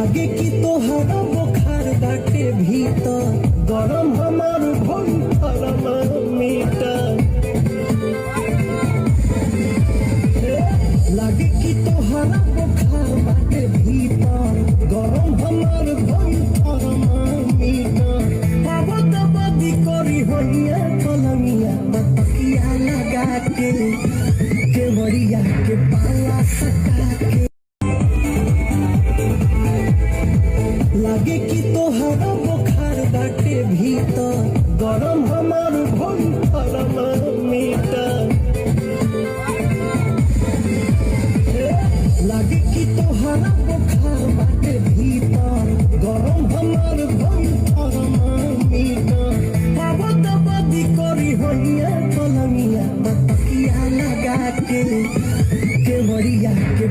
लागे कि तोहरा बुखार बाटे भीतर गरम हमार भीतर लागे कि तोहरा बुखार बाटे भीतर गरम हमार भीतर बाबा बदी करी होइया पलंगिया तकिया लगा के केवड़िया के पाला सटा के लागे कि तोहरा बुखार बाटे भीतर गरम हमार भीतर लागे कि तोहरा बुखार बाटे भीतर गरम हमार भीतर बाबा बदी करी होइया पलंगिया तकिया लगा के केवड़िया के